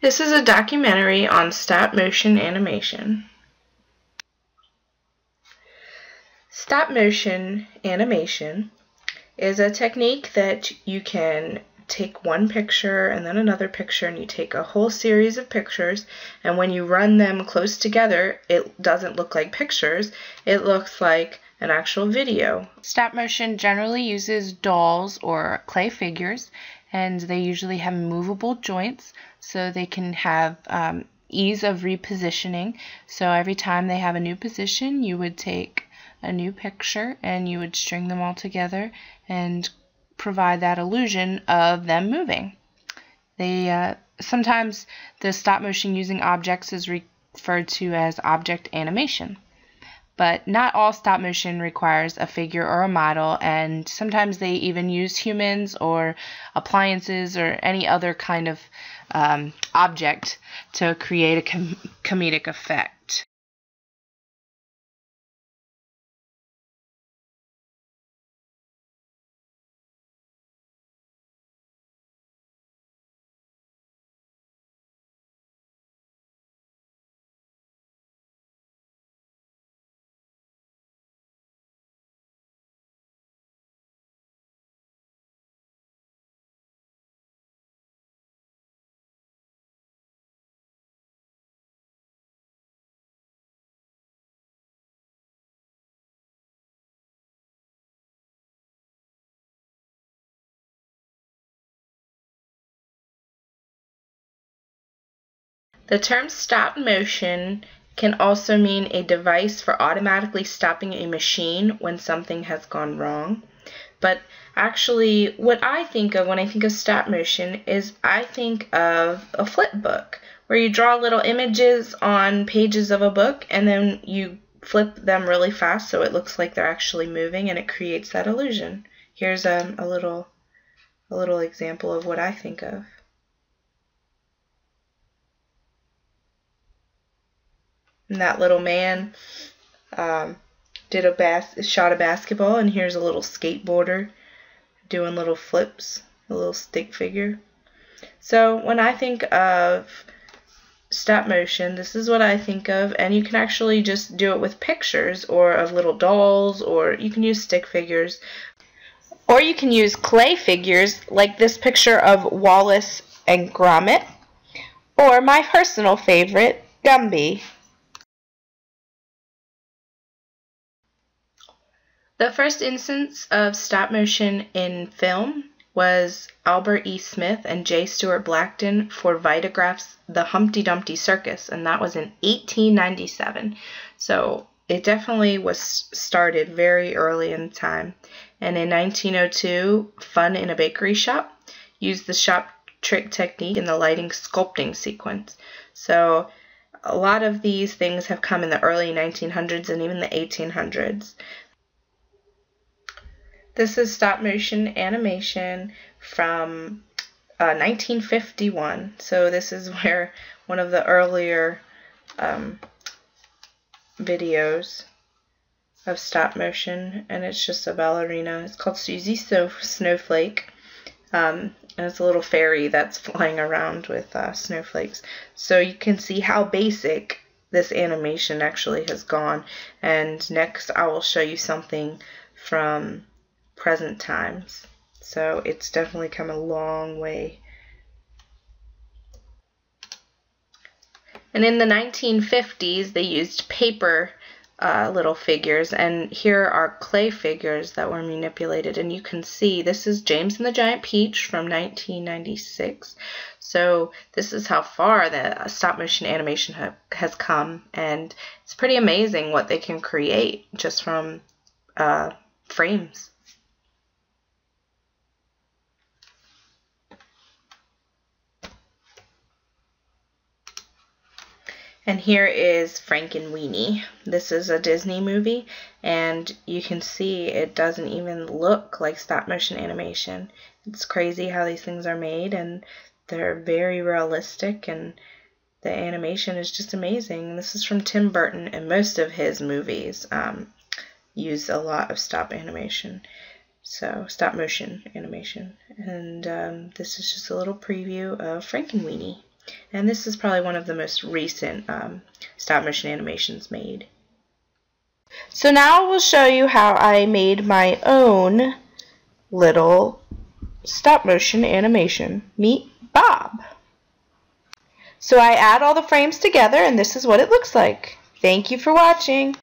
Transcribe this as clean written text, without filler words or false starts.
This is a documentary on stop motion animation. Stop motion animation is a technique that you can take one picture and then another picture, and you take a whole series of pictures, and when you run them close together, it doesn't look like pictures, it looks like an actual video. Stop motion generally uses dolls or clay figures, and they usually have movable joints so they can have ease of repositioning. So every time they have a new position, you would take a new picture and you would string them all together and provide that illusion of them moving. Sometimes the stop motion using objects is referred to as object animation. But not all stop motion requires a figure or a model, and sometimes they even use humans or appliances or any other kind of object to create a comedic effect. The term stop motion can also mean a device for automatically stopping a machine when something has gone wrong. But actually, what I think of when I think of stop motion is I think of a flip book, where you draw little images on pages of a book and then you flip them really fast so it looks like they're actually moving, and it creates that illusion. Here's a little example of what I think of. And that little man shot a basketball, and here's a little skateboarder doing little flips, a little stick figure. So when I think of stop motion, this is what I think of, and you can actually just do it with pictures or of little dolls, or you can use stick figures, or you can use clay figures like this picture of Wallace and Gromit, or my personal favorite, Gumby. The first instance of stop motion in film was Albert E. Smith and J. Stuart Blackton for Vitagraph's The Humpty Dumpty Circus, and that was in 1897. So it definitely was started very early in time. And in 1902, Fun in a Bakery Shop used the shop trick technique in the lighting sculpting sequence. So a lot of these things have come in the early 1900s and even the 1800s. This is stop motion animation from 1951. So this is where one of the earlier videos of stop motion, and it's just a ballerina. It's called Susie Snowflake, and it's a little fairy that's flying around with snowflakes. So you can see how basic this animation actually has gone. And next I will show you something from present times. So it's definitely come a long way. And in the 1950s, they used paper little figures, and here are clay figures that were manipulated, and you can see this is James and the Giant Peach from 1996. So this is how far the stop motion animation has come, and it's pretty amazing what they can create just from frames. And here is Frankenweenie. This is a Disney movie, and you can see it doesn't even look like stop motion animation. It's crazy how these things are made, and they're very realistic, and the animation is just amazing. This is from Tim Burton, and most of his movies use a lot of stop motion animation. And this is just a little preview of Frankenweenie. And this is probably one of the most recent stop motion animations made. So now we'll show you how I made my own little stop motion animation. Meet Bob. So I add all the frames together and this is what it looks like. Thank you for watching.